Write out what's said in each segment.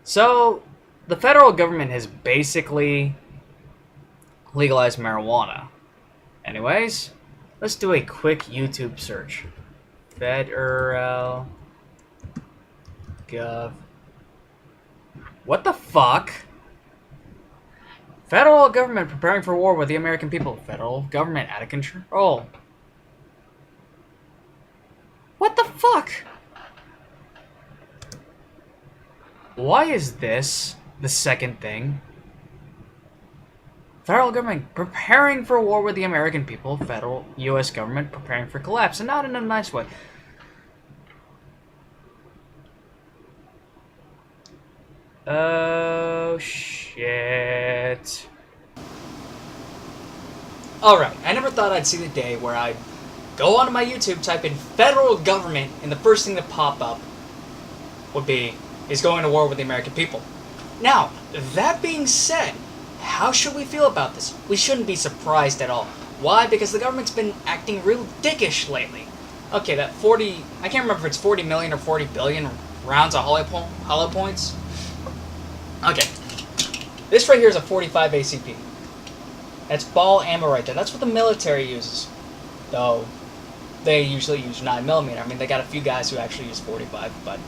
So, the federal government has basically legalized marijuana. Anyways, let's do a quick YouTube search. Federal Gov. What the fuck? Federal government preparing for war with the American people. Federal government out of control. What the fuck? Why is this the second thing? Federal government preparing for war with the American people. Federal U.S. government preparing for collapse, and not in a nice way. Oh, shit. Alright, I never thought I'd see the day where I'd go onto my YouTube, type in federal government, and the first thing that pop up would be, is going to war with the American people. Now, that being said, how should we feel about this? We shouldn't be surprised at all. Why? Because the government's been acting real dickish lately. Okay, that 40, I can't remember if it's 40 million or 40 billion rounds of hollow points. Okay, this right here is a 45 ACP. That's ball ammo right there. That's what the military uses. Though, they usually use 9mm. I mean, they got a few guys who actually use 45, but...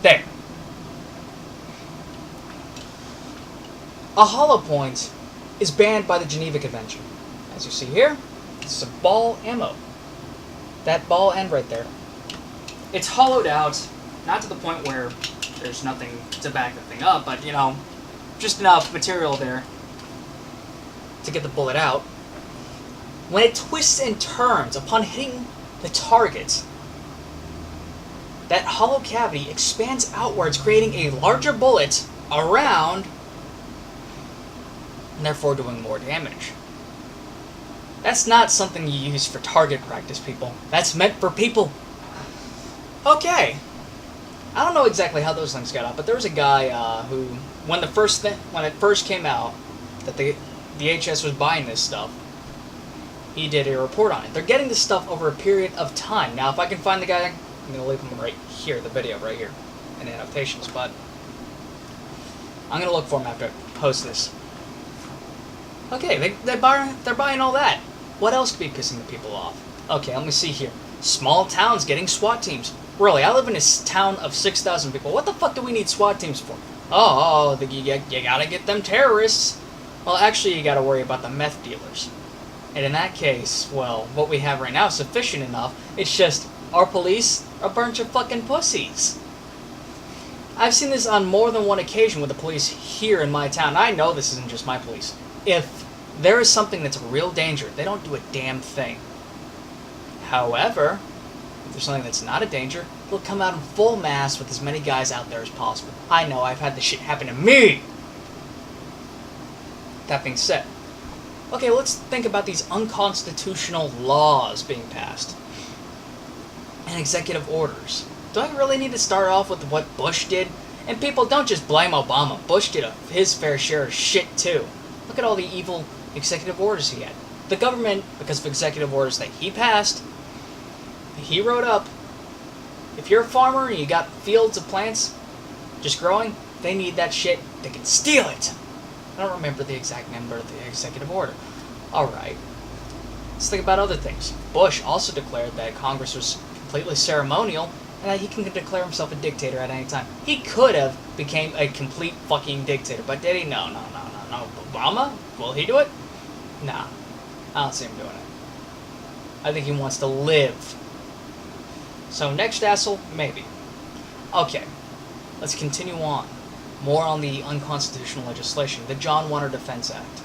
There. A hollow point is banned by the Geneva Convention. As you see here, this is a ball ammo. That ball end right there. It's hollowed out, not to the point where there's nothing to back the thing up, but, you know, just enough material there to get the bullet out. When it twists and turns upon hitting the target, that hollow cavity expands outwards, creating a larger bullet around, and therefore doing more damage. That's not something you use for target practice, people. That's meant for people. Okay. I don't know exactly how those things got out, but there was a guy who, when it first came out, that the DHS was buying this stuff, he did a report on it. They're getting this stuff over a period of time. Now, if I can find the guy, I'm going to leave him right here, the video right here, in the annotations, but I'm going to look for him after I post this. Okay, they're buying all that. What else could be pissing the people off? Okay, let me see here. Small towns getting SWAT teams. Really, I live in a town of 6,000 people. What the fuck do we need SWAT teams for? You gotta get them terrorists. Well, actually, you gotta worry about the meth dealers. And in that case, well, what we have right now is sufficient enough. It's just, our police are a bunch of fucking pussies. I've seen this on more than one occasion with the police here in my town. I know this isn't just my police. If there is something that's a real danger, they don't do a damn thing. However, if there's something that's not a danger, they'll come out in full mass with as many guys out there as possible. I know, I've had this shit happen to me! That being said, okay, let's think about these unconstitutional laws being passed. And executive orders. Do I really need to start off with what Bush did? And people, don't just blame Obama. Bush did his fair share of shit too. Look at all the evil executive orders he had. The government, because of executive orders that he passed, he wrote up, if you're a farmer and you got fields of plants just growing, they need that shit, they can steal it. I don't remember the exact number of the executive order. Alright. Let's think about other things. Bush also declared that Congress was completely ceremonial and that he can declare himself a dictator at any time. He could have became a complete fucking dictator, but did he? No. Obama? Will he do it? Nah. I don't see him doing it. I think he wants to live. So next asshole, maybe. Okay. Let's continue on. More on the unconstitutional legislation, the John Warner Defense Act.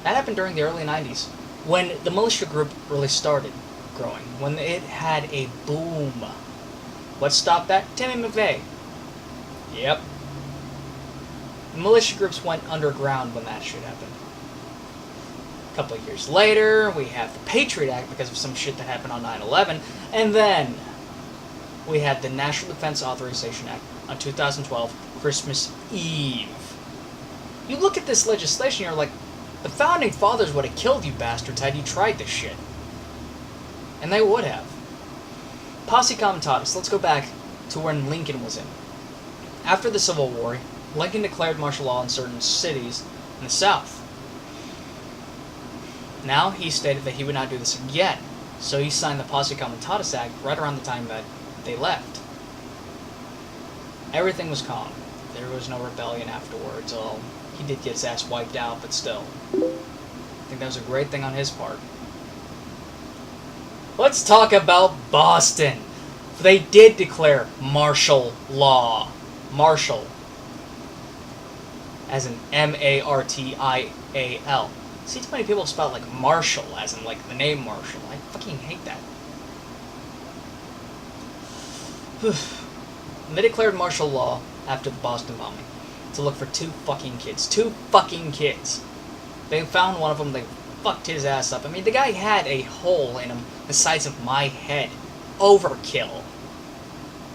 That happened during the early 90s, when the militia group really started growing, when it had a boom. What stopped that? Timmy McVeigh. Yep. Militia groups went underground when that shit happened. A couple of years later, we have the Patriot Act because of some shit that happened on 9/11, and then we had the National Defense Authorization Act on 2012, Christmas Eve. You look at this legislation, you're like, the Founding Fathers would have killed you bastards had you tried this shit. And they would have. Posse Comitatus, let's go back to when Lincoln was in. After the Civil War, Lincoln declared martial law in certain cities in the South. Now, he stated that he would not do this again, so he signed the Posse Comitatus Act right around the time that they left. Everything was calm. There was no rebellion afterwards. Well, he did get his ass wiped out, but still. I think that was a great thing on his part. Let's talk about Boston. They did declare martial law. Martial. As in M-A-R-T-I-A-L. See, too many people spell it like Marshall, as in like the name Marshall. I fucking hate that. And they declared martial law after the Boston bombing to look for 2 fucking kids. 2 fucking kids. They found one of them, they fucked his ass up. I mean, the guy had a hole in him the size of my head. Overkill.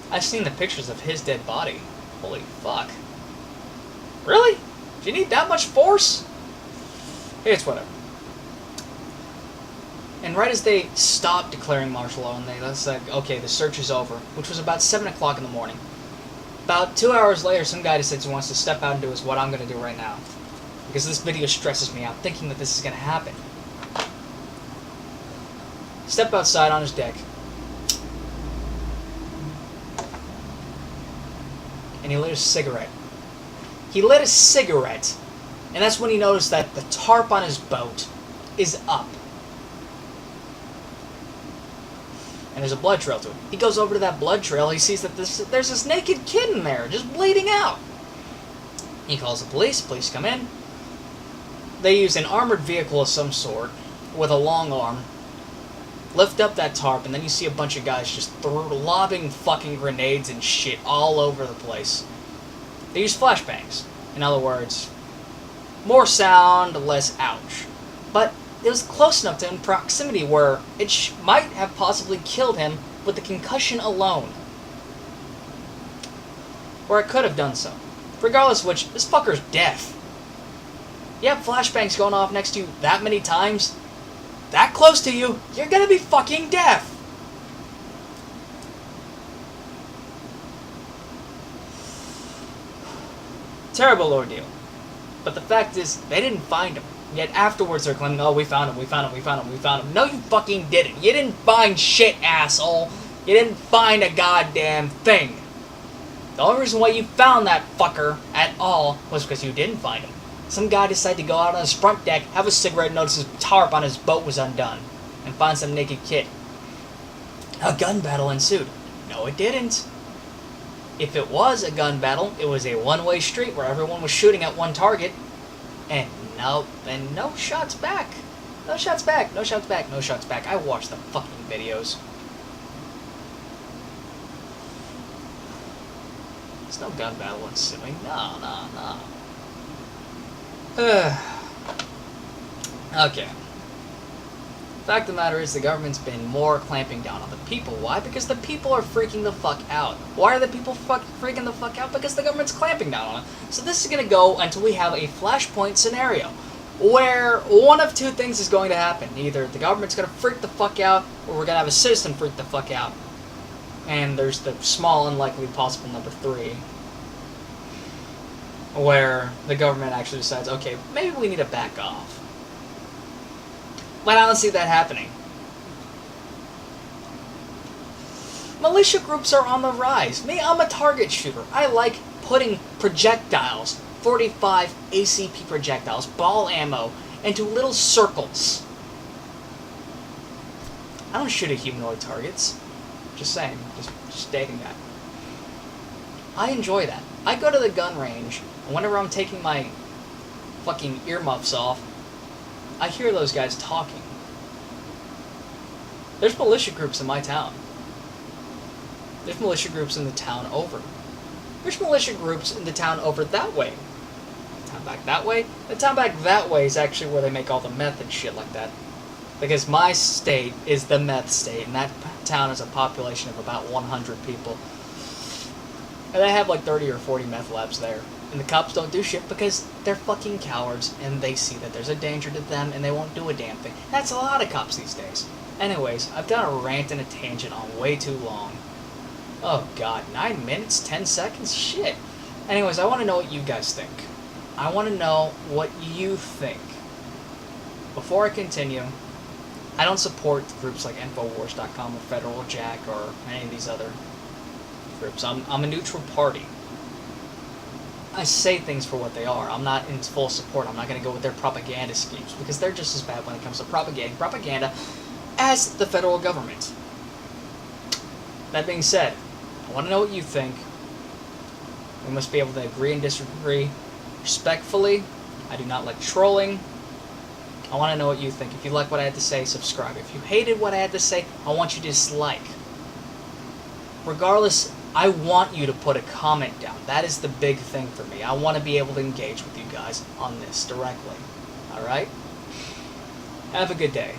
I've seen the pictures of his dead body. Holy fuck. Really? Do you need that much force? It's whatever. And right as they stopped declaring martial law, and they said, okay, the search is over, which was about 7 o'clock in the morning. About 2 hours later, some guy decides he wants to step out and do what I'm going to do right now. Because this video stresses me out, thinking that this is going to happen. Step outside on his deck. And he lit a cigarette. He lit a cigarette. And that's when he noticed that the tarp on his boat is up. And there's a blood trail to it. He goes over to that blood trail. He sees that there's this naked kid in there, just bleeding out. He calls the police. Police come in. They use an armored vehicle of some sort with a long arm. Lift up that tarp, and then you see a bunch of guys just lobbing fucking grenades and shit all over the place. They use flashbangs. In other words, more sound, less ouch. But it was close enough to in proximity where it might have possibly killed him with the concussion alone. Or it could have done so. Regardless of which, this fucker's deaf. You have flashbangs going off next to you that many times, that close to you, you're gonna be fucking deaf. Terrible ordeal. But the fact is, they didn't find him. Yet afterwards they're claiming, oh, we found him, we found him, we found him, we found him. No, you fucking didn't. You didn't find shit, asshole. You didn't find a goddamn thing. The only reason why you found that fucker at all was because you didn't find him. Some guy decided to go out on his front deck, have a cigarette, notice his tarp on his boat was undone, and find some naked kid. A gun battle ensued. No, it didn't. If it was a gun battle, it was a one-way street where everyone was shooting at one target, and no shots back. No shots back, no shots back, no shots back. I watched the fucking videos. There's no gun battle ensuing. No. Okay. Fact of the matter is, the government's been more clamping down on the people. Why? Because the people are freaking the fuck out. Why are the people freaking the fuck out? Because the government's clamping down on it. So this is gonna go until we have a flashpoint scenario, where one of 2 things is going to happen. Either the government's gonna freak the fuck out, or we're gonna have a citizen freak the fuck out. And there's the small, unlikely possible number 3. Where the government actually decides, okay, maybe we need to back off. But I don't see that happening. Militia groups are on the rise. Me, I'm a target shooter. I like putting projectiles, 45 ACP projectiles, ball ammo, into little circles. I don't shoot at humanoid targets. Just saying, just stating that. I enjoy that. I go to the gun range, and whenever I'm taking my fucking earmuffs off, I hear those guys talking. There's militia groups in my town. There's militia groups in the town over. There's militia groups in the town over that way. The town back that way? The town back that way is actually where they make all the meth and shit like that. Because my state is the meth state, and that town has a population of about 100 people. And they have like 30 or 40 meth labs there. And the cops don't do shit because they're fucking cowards, and they see that there's a danger to them, and they won't do a damn thing. That's a lot of cops these days. Anyways, I've done a rant and a tangent on way too long. Oh god, 9 minutes, 10 seconds? Shit. Anyways, I want to know what you guys think. I want to know what you think. Before I continue, I don't support groups like Infowars.com or Federal Jack or any of these other groups. I'm a neutral party. I say things for what they are. I'm not in full support. I'm not going to go with their propaganda schemes because they're just as bad when it comes to propaganda as the federal government. That being said, I want to know what you think. We must be able to agree and disagree respectfully. I do not like trolling. I want to know what you think. If you like what I had to say, subscribe. If you hated what I had to say, I want you to dislike. Regardless, I want you to put a comment down. That is the big thing for me. I want to be able to engage with you guys on this directly. Alright? Have a good day.